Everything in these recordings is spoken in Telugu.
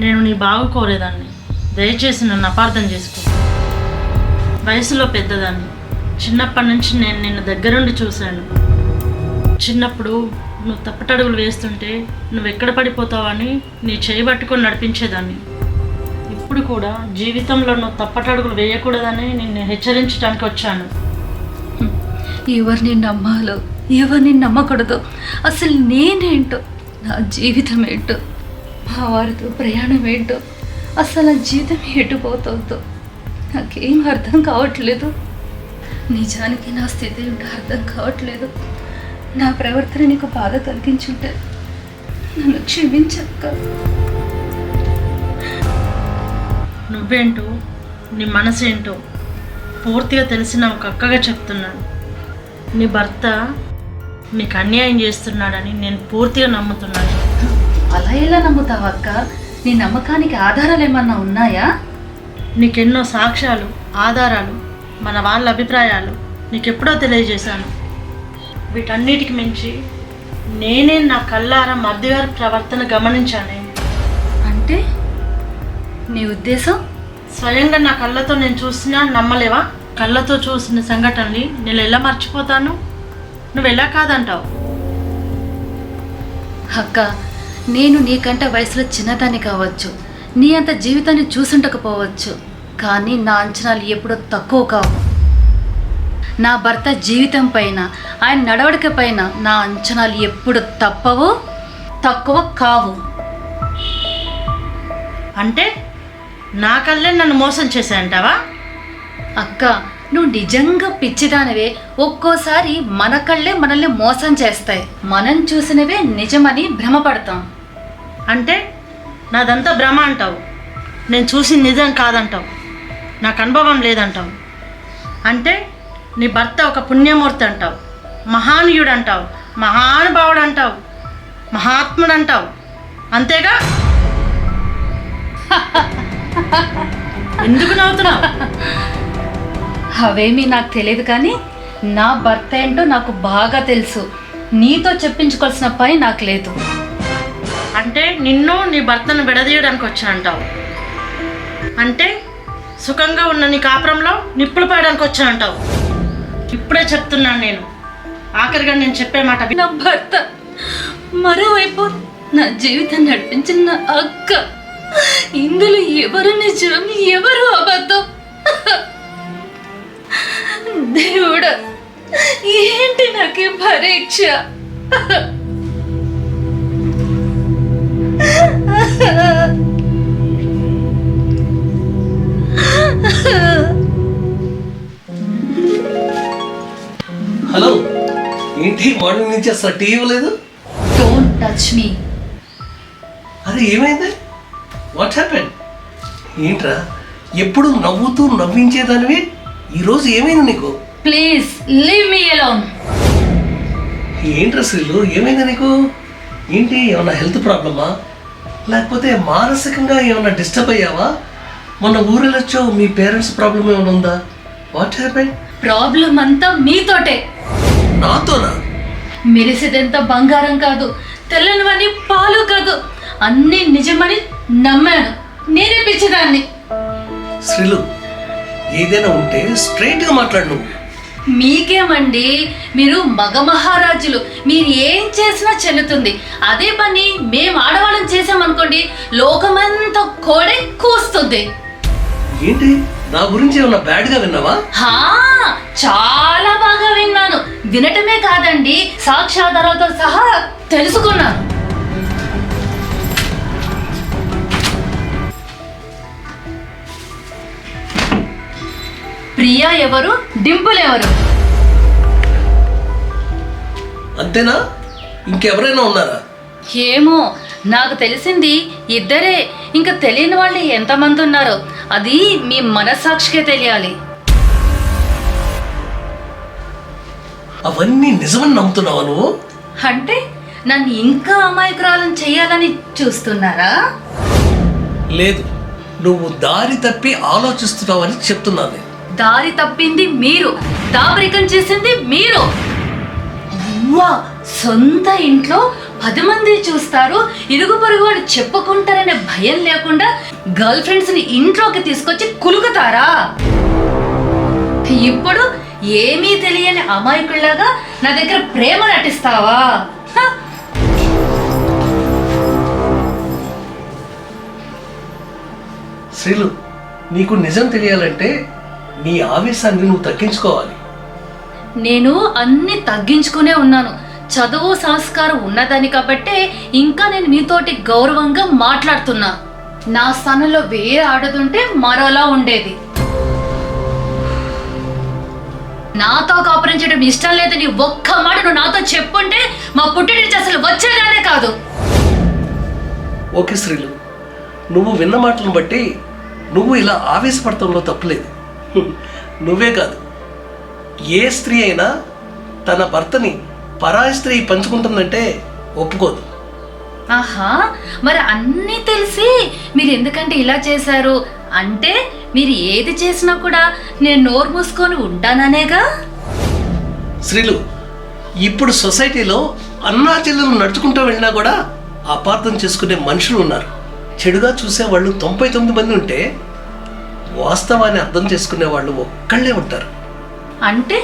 నేను నీ బాగు కోరేదాన్ని, దయచేసి నన్ను అపార్థం చేసుకో. వయసులో పెద్దదాన్ని, చిన్నప్పటి నుంచి నేను నిన్ను దగ్గరుండి చూశాను. చిన్నప్పుడు నువ్వు తప్పటడుగులు వేస్తుంటే నువ్వు ఎక్కడ పడిపోతావని నీ చేయి పట్టుకొని నడిపించేదాన్ని. ఇప్పుడు కూడా జీవితంలో నువ్వు తప్పటడుగులు వేయకూడదని నిన్ను హెచ్చరించడానికి వచ్చాను. ఎవరిని నమ్మాలో ఎవరిని నమ్మకూడదో, అసలు నేనేంటో, నా జీవితం ఏంటో, మా వారితో ప్రయాణం ఏంటో, అసలు నా జీవితం ఎటుపోతుందో నాకేం అర్థం కావట్లేదు. నిజానికి నా స్థితి ఏంటో అర్థం కావట్లేదు. నా ప్రవర్తన నీకు బాధ కలిగించుంటే నన్ను క్షమించక్క. నువ్వేంటో నీ మనసేంటో పూర్తిగా తెలిసిన ఒక అక్కగా చెప్తున్నాను. నీ భర్త నీకు అన్యాయం చేస్తున్నాడని నేను పూర్తిగా నమ్ముతున్నాను. అలా ఎలా నమ్ముతావు అక్క? నీ నమ్మకానికి ఆధారాలు ఏమన్నా ఉన్నాయా? నీకెన్నో సాక్ష్యాలు, ఆధారాలు, మన వాళ్ళ అభిప్రాయాలు నీకెప్పుడో తెలియజేశాను. వీటన్నిటికి మించి నేనే నా కళ్ళారా మర్దిగారి ప్రవర్తన గమనించాను. అంటే నీ ఉద్దేశం? స్వయంగా నా కళ్ళతో నేను చూసినా నమ్మలేవా? కళ్ళతో చూసిన సంఘటనని నేను ఎలా మర్చిపోతాను? నువ్వు ఎలా కాదంటావు? అక్క, నేను నీకంటే వయసులో చిన్నదాన్ని కావచ్చు, నీ అంత జీవితాన్ని చూసుండకపోవచ్చు, కానీ నా అంచనాలు ఎప్పుడూ తక్కువ కావు. నా భర్త జీవితం పైన, ఆయన నడవడిక పైన నా అంచనాలు ఎప్పుడు తప్పవు, తక్కువ కావు. అంటే నా కళ్ళే నన్ను మోసం చేశాయంటావా? అక్క, నువ్వు నిజంగా పిచ్చిదానివే. ఒక్కోసారి మన కళ్ళే మనల్ని మోసం చేస్తాయి. మనం చూసినవే నిజమని భ్రమపడతాం. అంటే నాదంతా భ్రమ అంటావు, నేను చూసి నిజం కాదంటావు, నాకు అనుభవం లేదంటావు. అంటే నీ భర్త ఒక పుణ్యమూర్తి అంటావు, మహానీయుడు అంటావు, మహానుభావుడు అంటావు, మహాత్ముడు అంటావు, అంతేగా? ఎందుకు నవ్వుతున్నావు? అవేమీ నాకు తెలియదు, కానీ నా భర్త ఏంటో నాకు బాగా తెలుసు. నీతో చెప్పించుకోవాల్సిన పని నాకు లేదు. అంటే నిన్ను నీ భర్తను విడదీయడానికి వచ్చానంటావు. అంటే సుఖంగా ఉన్న నీ కాపురంలో నిప్పులు పోయడానికి వచ్చానంటావు. ఇప్పుడే చెప్తున్నాను, నేను ఆఖరిగా నేను చెప్పే మాట నా భర్త, మరోవైపు నా జీవితం నడిపించిన నా అక్క. ఇందులో ఎవరు నిజం, ఎవరు అబద్ధం? దేవుడా, ఏంటి నాకే పరీక్ష? హలో, ఏంటి మార్నింగ్ నుంచి అసలు టీ ఇవ్వలేదు? Don't touch me. అరే ఏమైంది? What happen? ఏంట్రా, ఎప్పుడు నవ్వుతూ నవ్వించేదానివి, ఈరోజు ఏమైంది నీకు? Please leave me alone. ఏంట్రా శ్రీలు, ఏమైంది నీకు? ఏంటి, ఏమన్నా హెల్త్ ప్రాబ్లమా? లేకపోతే మానసికంగా ఏమన్నా డిస్టర్బ్ అయ్యావా? మొన్న ఊరెళ్ళొచ్చావు, మీ పేరెంట్స్ ప్రాబ్లం ఏమైనా ఉందా? What happen? ప్రాబ్లం అంతా మీతోటే. నాతోనా? మెరిసేదంతా బంగారం కాదు, తెల్లనివని పాలు కాదు, అన్నీ నిజమని నమ్మాను. నేనే పిచ్చిదాన్ని. శ్రీలు, ఏదైనా ఉంటే స్ట్రైట్గా మాట్లాడు నువ్వు. మీకేమండి, మీరు మగ మహారాజులు, మీరు ఏం చేసినా చెల్లుతుంది. అదే పని మేము ఆడవాళ్ళని చేసామనుకోండి, లోకమంతా కోడే కూస్తుంది. ఏంటి, నా గురించి ఏమన్నా బ్యాడ్గా విన్నావా? చాలా బాగా విన్నాను. వినటమే కాదండి, సాక్ష్యాధారాలతో సహా తెలుసుకున్నాను. ప్రియా ఎవరు, డింపుల్ ఎవరు? అంతేనా? ఇంకెవరైనా ఉన్నారా? ఏమో, నాకు తెలిసింది ఇద్దరే. ఇంకా తెలియని వాళ్ళు ఎంతమంది ఉన్నారో అది మీ మనస్సాక్షికే తెలియాలి. అవన్నీ నిజమని నమ్ముతున్నావా నువ్వు? అంటే నన్ను ఇంకా అమాయకురాలను చేయాలని చూస్తున్నారా? లేదు, నువ్వు దారి తప్పి ఆలోచిస్తున్నావని చెప్తున్నాను. దారి తప్పింది మీరు, దాపరికం చేసింది మీరు. సొంత ఇంట్లో 10 మంది చూస్తారు, ఇరుగు పొరుగు వాళ్ళు చెప్పుకుంటారనే భయం లేకుండా గర్ల్ ఫ్రెండ్స్ని ఇంట్లోకి తీసుకొచ్చి కులుకుతారా? ఇప్పుడు ఏమీ తెలియని అమాయకుల్లాగా నా దగ్గర ప్రేమ నటిస్తావా? హ! శ్రీలు, నీకు నిజం తెలియాలంటే నీ ఆవేశాన్ని నువ్వు తగ్గించుకోవాలి. నేను అన్ని తగ్గించుకునే ఉన్నాను. చదువు సంస్కారం ఉన్నదని కాబట్టే ఇంకా నేను మీతోటి గౌరవంగా మాట్లాడుతున్నా. నా స్థానంలో వేరే ఆడదుంటే మరోలా ఉండేది. నాతో కాపురం చేయడం ఇష్టం లేదని ఒక్క మాట నువ్వు నాతో చెప్పుంటే మా పుట్టింటి అసలు వచ్చేదానే కాదు. ఓకే శ్రీలు, నువ్వు విన్న మాటలను బట్టి నువ్వు ఇలా ఆవేశపడటంలో తప్పులేదు. నువ్వే కాదు, ఏ స్త్రీ అయినా తన భర్తని పరాయి స్త్రీ పంచుకుంటుందంటే ఒప్పుకోదు. ఆహా, మరి అన్నీ తెలిసి మీరు ఎందుకంటే ఇలా చేశారు అంటే మీరు ఏది చేసినా కూడా నేను నోరు మూసుకొని ఉంటాననేగా. శ్రీలు, ఇప్పుడు సొసైటీలో అన్నా చెల్లెలు నడుచుకుంటూ వెళ్ళినా కూడా అపార్థం చేసుకునే మనుషులు ఉన్నారు. చెడుగా చూసేవాళ్ళు 99 మంది ఉంటే వాస్తవాన్ని అర్థం చేసుకునే వాళ్ళు ఒక్కళ్ళే ఉంటారు. అంటే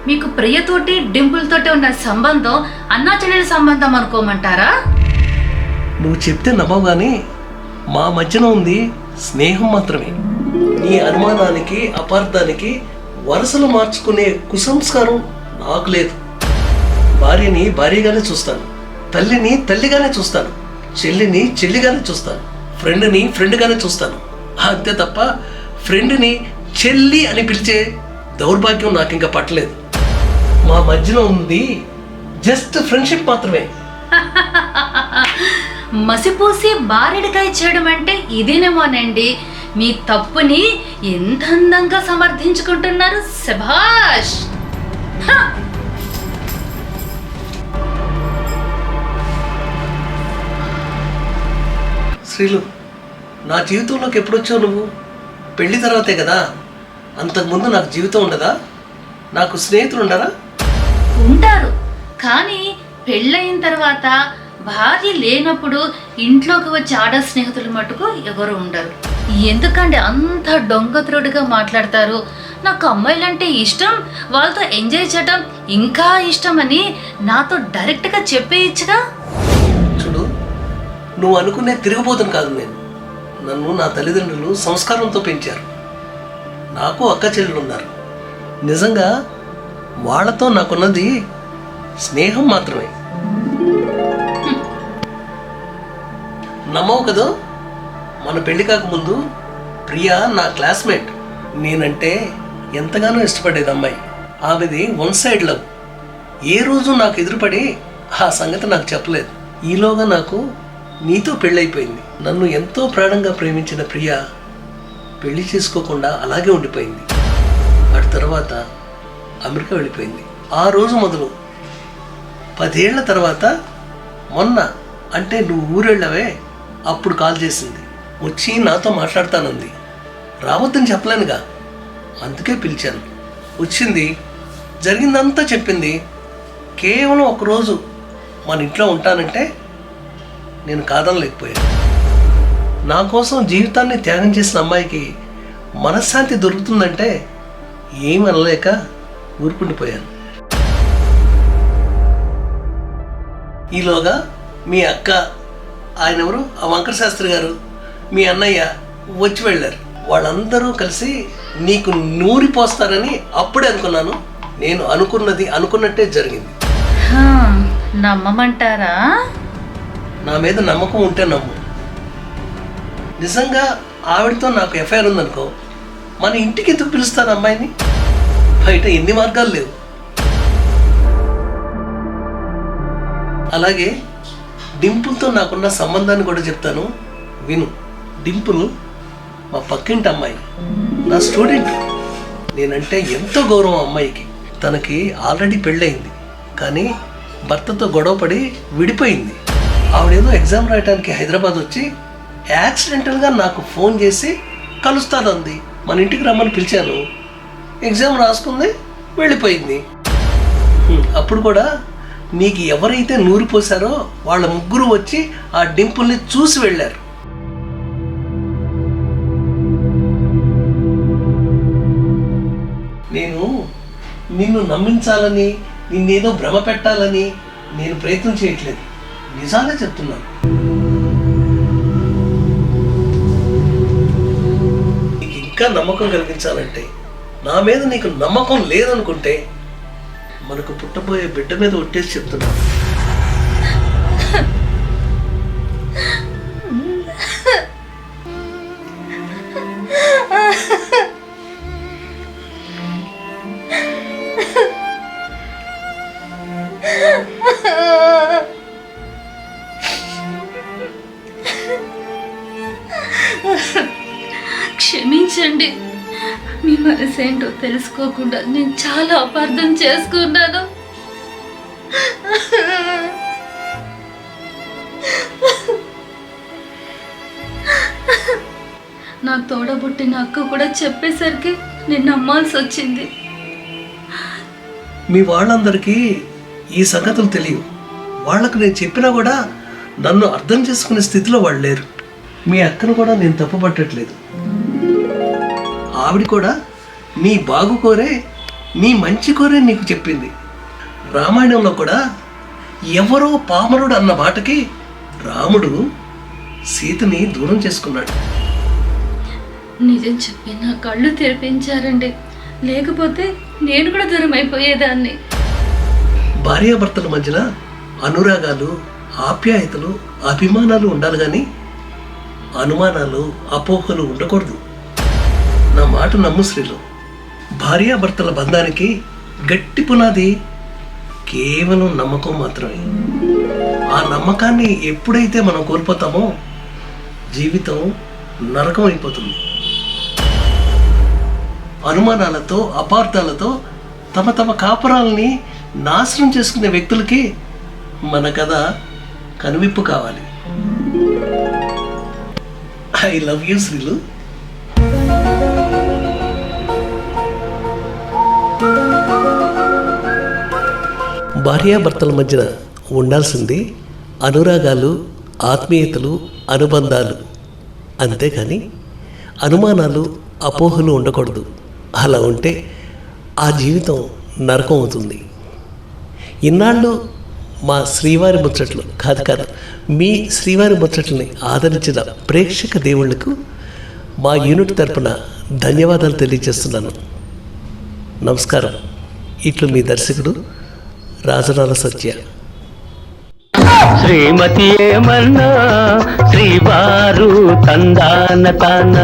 మీకు ప్రియతోటి డింపుల్ తోటి ఉన్న సంబంధం అన్నా చెల్లెల సంబంధం అనుకోమంటారా? నువ్వు చెప్తే నమ్మవు కానీ మా మధ్యన ఉంది స్నేహం మాత్రమే. నీ అనుమానానికి అపార్థానికి వరుసలు మార్చుకునే కుసంస్కారం నాకు లేదు. భార్యని భార్యగానే చూస్తాను, తల్లిని తల్లిగానే చూస్తాను, చెల్లిని చెల్లిగానే చూస్తాను, ఫ్రెండ్ని ఫ్రెండ్గానే చూస్తాను. అంతే తప్ప ఫ్రెండ్ని చెల్లి అని పిలిచే దౌర్భాగ్యం నాకు ఇంకా పట్టలేదు. మా మధ్యన ఉంది జస్ట్ ఫ్రెండ్షిప్ మాత్రమే. మసిపూసి బారెడికాయ చేయడం అంటే ఇదేనేమోనండి. మీ తప్పుని ఎంత అందంగా సమర్థించుకుంటున్నారు. శభాష్. హ! శ్రీలు, నా జీవితంలోకి ఎప్పుడొచ్చావు నువ్వు? పెళ్లి తర్వాతే కదా. అంతకుముందు నాకు జీవితం ఉండదా? నాకు స్నేహితులు ఉండరా? ఉంటారు, కానీ పెళ్ళయిన తర్వాత భార్య లేనప్పుడు ఇంట్లోకి వచ్చి ఆడ స్నేహితులు మటుకు ఎవరు ఉండరు. ఎందుకంటే అంత దొంగతురుడుగా మాట్లాడతారు. నాకు అమ్మాయిలంటే ఇష్టం, వాళ్ళతో ఎంజాయ్ చేయడం ఇంకా ఇష్టం అని నాతో డైరెక్ట్గా చెప్పేయచ్చుగా. చూడు, నువ్వు అనుకునే తిరిగిపోతాను కాదు నేను. నన్ను నా తల్లిదండ్రులు సంస్కారంతో పెంచారు. నాకు అక్క చెల్లెలు ఉన్నారు. నిజంగా వాళ్ళతో నాకున్నది స్నేహం మాత్రమే. నమ్మవు కదా, మన పెళ్లి కాకముందు ప్రియా నా క్లాస్మేట్. నేనంటే ఎంతగానో ఇష్టపడేది అమ్మాయి. ఆమెది 1 సైడ్ లవ్. ఏ రోజు నాకు ఎదురుపడి ఆ సంగతి నాకు చెప్పలేదు. ఈలోగా నాకు నీతో పెళ్ళైపోయింది. నన్ను ఎంతో ప్రాణంగా ప్రేమించిన ప్రియా పెళ్లి చేసుకోకుండా అలాగే ఉండిపోయింది. అటు తర్వాత అమెరికా వెళ్ళిపోయింది. ఆ రోజు మొదలు 10 ఏళ్ల తర్వాత మొన్న, అంటే నువ్వు ఊరెళ్ళవే, అప్పుడు కాల్ చేసింది. వచ్చి నాతో మాట్లాడతానంది. రావద్దని చెప్పలేనుగా, అందుకే పిలిచాను. వచ్చింది, జరిగిందంతా చెప్పింది. కేవలం ఒకరోజు మన ఇంట్లో ఉంటానంటే నేను కాదనలేకపోయాను. నా కోసం జీవితాన్ని త్యాగం చేసిన అమ్మాయికి మనశ్శాంతి దొరుకుతుందంటే ఏమి అనలేక ఊరుకుండిపోయాను. ఈలోగా మీ అక్క, ఆయన ఎవరు, ఆ వంకర శాస్త్రి గారు, మీ అన్నయ్య వచ్చి వెళ్ళారు. వాళ్ళందరూ కలిసి నీకు నూరిపోస్తారని అప్పుడే అనుకున్నాను. నేను అనుకున్నది అనుకున్నట్టే జరిగింది. నమ్మమంటారా? నా మీద నమ్మకం ఉంటే నమ్ము. నిజంగా ఆవిడతో నాకు ఎఫ్ఐఆర్ ఉందనుకో, మన ఇంటికి ఎందుకు పిలుస్తాను అమ్మాయిని? బయట ఎన్ని మార్గాలు లేవు. అలాగే డింపుల్తో నాకున్న సంబంధాన్ని కూడా చెప్తాను, విను. డింపుల్ మా పక్కింటి అమ్మాయి, నా స్టూడెంట్. నేనంటే ఎంతో గౌరవం అమ్మాయికి. తనకి ఆల్రెడీ పెళ్ళయింది, కానీ భర్తతో గొడవపడి విడిపోయింది. ఆవిడేదో ఎగ్జామ్ రాయడానికి హైదరాబాద్ వచ్చి యాక్సిడెంటల్గా నాకు ఫోన్ చేసి కలుస్తానంది. మన ఇంటికి రమ్మని పిలిచాను. ఎగ్జామ్ రాసుకుంది, వెళ్ళిపోయింది. అప్పుడు కూడా నీకు ఎవరైతే నూరు పోసారో వాళ్ళ ముగ్గురు వచ్చి ఆ డింపుల్ని చూసి వెళ్ళారు. నేను నిన్ను నమ్మించాలని, నిన్నేదో భ్రమ పెట్టాలని నేను ప్రయత్నం చేయట్లేదు, నిజాలే చెప్తున్నాను. నీకు ఇంకా నమ్మకం కలిగించాలంటే, నా మీద నీకు నమ్మకం లేదనుకుంటే, మనకు పుట్టబోయే బిడ్డ మీద ఒట్టేసి చెప్తున్నాను. క్షమించండి, మీ మనసేంటో తెలుసుకోకుండా నేను చాలా అపార్థం చేసుకున్నాను. నాకు తోడబుట్టిన అక్క కూడా చెప్పేసరికి నేను నమ్మాల్సి వచ్చింది. మీ వాళ్ళందరికీ ఈ సంగతులు తెలియవు. వాళ్ళకు నేను చెప్పినా కూడా నన్ను అర్థం చేసుకునే స్థితిలో వాళ్ళు లేరు. మీ అక్కను కూడా నేను తప్పు పట్టట్లేదు. ఆవిడ కూడా నీ బాగు కోరే, నీ మంచి కోరే నీకు చెప్పింది. రామాయణంలో కూడా ఎవరో పామరుడు అన్న మాటకి రాముడు సీతని దూరం చేసుకున్నాడు. నిజం చెప్పి నా కళ్ళు తెరిపించారండి, లేకపోతే నేను కూడా దూరం అయిపోయేదాన్ని. భార్యాభర్తల మధ్యన అనురాగాలు, ఆప్యాయతలు, అభిమానాలు ఉండాలి కానీ అనుమానాలు, అపోహలు ఉండకూడదు. నా మాట నమ్ము శ్రీలు. భార్యాభర్తల బంధానికి గట్టి పునాది కేవలం నమ్మకం మాత్రమే. ఆ నమ్మకాన్ని ఎప్పుడైతే మనం కోల్పోతామో జీవితం నరకం అయిపోతుంది. అనుమానాలతో, అపార్థాలతో తమ తమ కాపురాలని నాశనం చేసుకునే వ్యక్తులకి మన కథ కనువిప్పు కావాలి. I love you Srilu. భార్యాభర్తల మధ్యన ఉండాల్సింది అనురాగాలు, ఆత్మీయతలు, అనుబంధాలు, అంతేకాని అనుమానాలు, అపోహలు ఉండకూడదు. అలా ఉంటే ఆ జీవితం నరకం అవుతుంది. ఇన్నాళ్ళు మా శ్రీవారి ముచ్చట్లు కాదు మీ శ్రీవారి ముచ్చట్లని ఆదరించిన ప్రేక్షక దేవుళ్లకు మా యూనిట్ తరపున ధన్యవాదాలు తెలియజేస్తున్నాను. నమస్కారం. ఇట్లు మీ దర్శకుడు రాజనాల సత్య. శ్రీమతి ఏమన్నా శ్రీవారు తందాన తాన